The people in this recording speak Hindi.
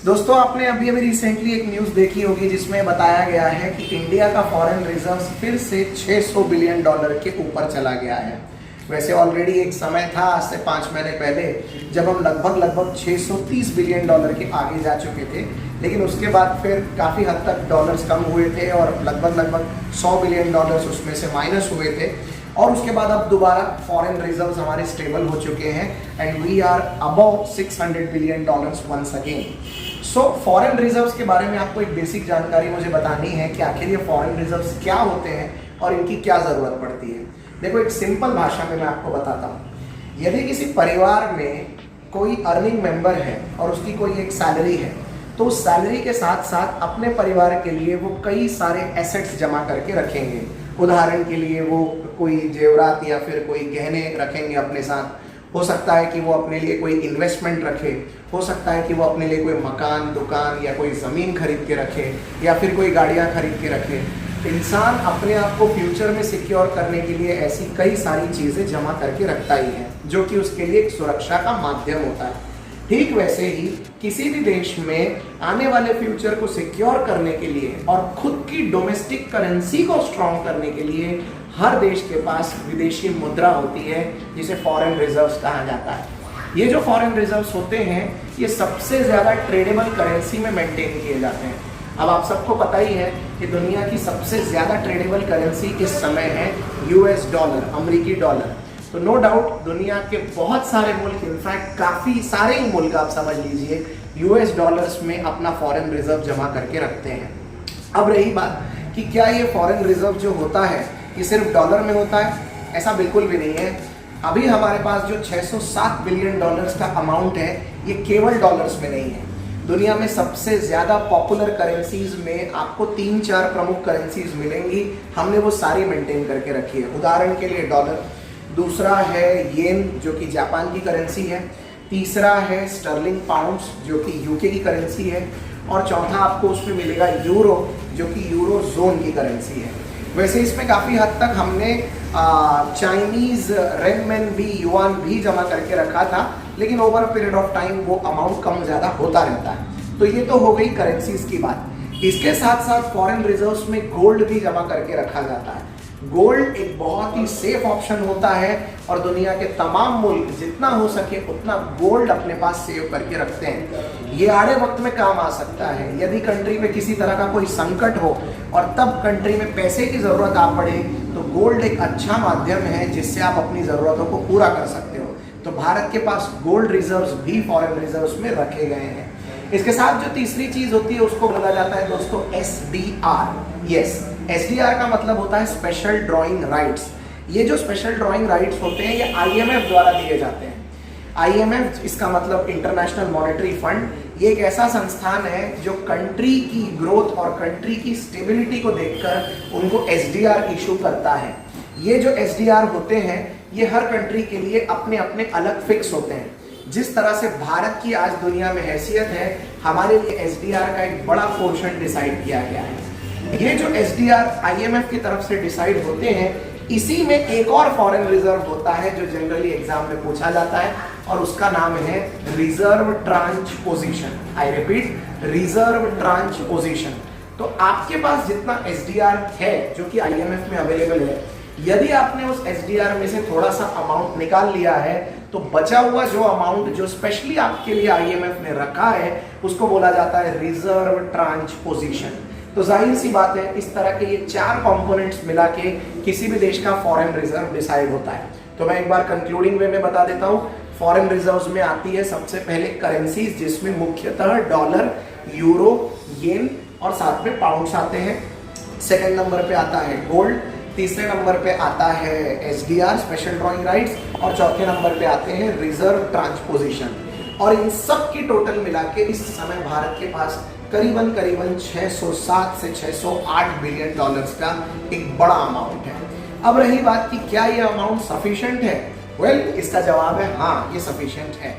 दोस्तों आपने अभी अभी रिसेंटली एक न्यूज़ देखी होगी जिसमें बताया गया है कि इंडिया का फॉरेन रिजर्व्स फिर से 600 बिलियन डॉलर के ऊपर चला गया है। वैसे ऑलरेडी एक समय था आज से 5 महीने पहले जब हम लगभग 630 बिलियन डॉलर के आगे जा चुके थे, लेकिन उसके बाद फिर काफ़ी हद तक डॉलर्स कम हुए थे और लगभग 100 बिलियन डॉलर्स उसमें से माइनस हुए थे। और उसके बाद अब दोबारा फॉरेन रिजर्व्स हमारे स्टेबल हो चुके हैं and we are above 600 billion dollars once again. So foreign reserves के बारे में आपको एक बेसिक जानकारी मुझे बतानी है कि आखिर ये फॉरेन रिजर्व्स क्या होते हैं और इनकी क्या ज़रूरत पड़ती है। देखो एक सिंपल भाषा में मैं आपको बताता हूँ। यदि किसी परिवार में कोई अर्निंग मेंबर है और उसकी कोई एक सैलरी है, तो उस सैलरी के साथ साथ अपने परिवार के लिए वो कई सारे एसेट्स जमा करके रखेंगे। उदाहरण के लिए वो कोई जेवरात या फिर कोई गहने रखेंगे अपने साथ। हो सकता है कि वो अपने लिए कोई इन्वेस्टमेंट रखे, हो सकता है कि वो अपने लिए कोई मकान, दुकान या कोई ज़मीन खरीद के रखे या फिर कोई गाड़ियाँ खरीद के रखे। इंसान अपने आप को फ्यूचर में सिक्योर करने के लिए ऐसी कई सारी चीज़ें जमा करके रखता ही है, जो कि उसके लिए एक सुरक्षा का माध्यम होता है। ठीक वैसे ही किसी भी देश में आने वाले फ्यूचर को सिक्योर करने के लिए और खुद की डोमेस्टिक करेंसी को स्ट्रॉन्ग करने के लिए हर देश के पास विदेशी मुद्रा होती है, जिसे फॉरेन रिजर्व्स कहा जाता है। ये जो फॉरेन रिजर्व्स होते हैं ये सबसे ज़्यादा ट्रेडेबल करेंसी में मेंटेन किए जाते हैं। अब आप सबको पता ही है कि दुनिया की सबसे ज़्यादा ट्रेडेबल करेंसी इस समय है यूएस डॉलर, अमेरिकी डॉलर। तो नो डाउट दुनिया के बहुत सारे मुल्क, इनफैक्ट काफ़ी सारे ही मुल्क आप समझ लीजिए, यूएस डॉलर्स में अपना फॉरेन रिजर्व जमा करके रखते हैं। अब रही बात कि क्या ये फॉरेन रिजर्व जो होता है ये सिर्फ डॉलर में होता है? ऐसा बिल्कुल भी नहीं है। अभी हमारे पास जो 607 बिलियन डॉलर्स का अमाउंट है ये केवल डॉलर्स में नहीं है। दुनिया में सबसे ज़्यादा पॉपुलर करेंसीज में आपको 3-4 प्रमुख करेंसीज मिलेंगी। हमने वो सारी मेंटेन करके रखी है। उदाहरण के लिए डॉलर, दूसरा है येन जो कि जापान की करेंसी है, तीसरा है स्टर्लिंग पाउंड्स जो कि यूके की करेंसी है, और चौथा आपको उसमें मिलेगा यूरो जो कि यूरो जोन की करेंसी है। वैसे इसमें काफ़ी हद तक हमने चाइनीज़ रेनमिनबी, युआन भी जमा करके रखा था, लेकिन over a period of time वो अमाउंट कम ज़्यादा होता रहता है। तो ये तो हो गई करेंसीज की बात। इसके साथ साथ फॉरेन रिजर्व्स में गोल्ड भी जमा करके रखा जाता है। गोल्ड एक बहुत ही सेफ ऑप्शन होता है और दुनिया के तमाम मुल्क जितना हो सके उतना गोल्ड अपने पास सेव करके रखते हैं। ये आड़े वक्त में काम आ सकता है। यदि कंट्री में किसी तरह का कोई संकट हो और तब कंट्री में पैसे की ज़रूरत आ पड़े तो गोल्ड एक अच्छा माध्यम है जिससे आप अपनी ज़रूरतों को पूरा कर सकते हो। तो भारत के पास गोल्ड रिजर्व्स भी फॉरेन रिजर्व्स में रखे गए हैं। इसके साथ जो तीसरी चीज़ होती है उसको बोला जाता है दोस्तों SDR। यस, SDR का मतलब होता है स्पेशल ड्राइंग राइट्स। ये जो स्पेशल ड्राइंग राइट्स होते हैं ये IMF द्वारा दिए जाते हैं। IMF इसका मतलब इंटरनेशनल मॉनेटरी फंड। ये एक ऐसा संस्थान है जो कंट्री की ग्रोथ और कंट्री की स्टेबिलिटी को देखकर उनको SDR इशू करता है। ये जो SDR होते हैं ये हर कंट्री के लिए अपने अपने अलग फिक्स होते हैं। जिस तरह से भारत की आज दुनिया में हैसियत है, हमारे लिए SDR का एक बड़ा पोर्शन डिसाइड किया गया है। ये जो SDR IMF की तरफ से डिसाइड होते हैं, इसी में एक और फॉरेन रिजर्व होता है जो जनरली एग्जाम में पूछा जाता है और उसका नाम है reserve tranche position. I repeat, reserve tranche position. तो आपके पास जितना SDR है जो कि IMF में अवेलेबल है, यदि आपने उस SDR में से थोड़ा सा अमाउंट निकाल लिया है तो बचा हुआ जो अमाउंट जो स्पेशली आपके लिए IMF ने रखा है उसको बोला जाता है रिजर्व ट्रांच पोजीशन। तो जाहिर सी बात है इस तरह के ये 4 कंपोनेंट्स मिला के किसी भी देश का फॉरेन रिजर्व डिसाइड होता है। तो मैं एक बार कंक्लूडिंग वे में बता देता हूँ। फॉरेन रिजर्व्स में आती है सबसे पहले करेंसीज जिसमें मुख्यतः डॉलर, यूरो, येन और साथ में पाउंड्स आते हैं। सेकंड नंबर पे आता है गोल्ड, तीसरे नंबर पे आता है SDR स्पेशल ड्राइंग राइट्स, और चौथे नंबर पे आते हैं रिजर्व ट्रांसपोजिशन। और इन सब की टोटल मिला के इस समय भारत के पास करीबन 607 से 608 बिलियन डॉलर्स का एक बड़ा अमाउंट है। अब रही बात कि क्या ये अमाउंट सफिशिएंट है? वेल, इसका जवाब है हाँ, ये सफिशिएंट है।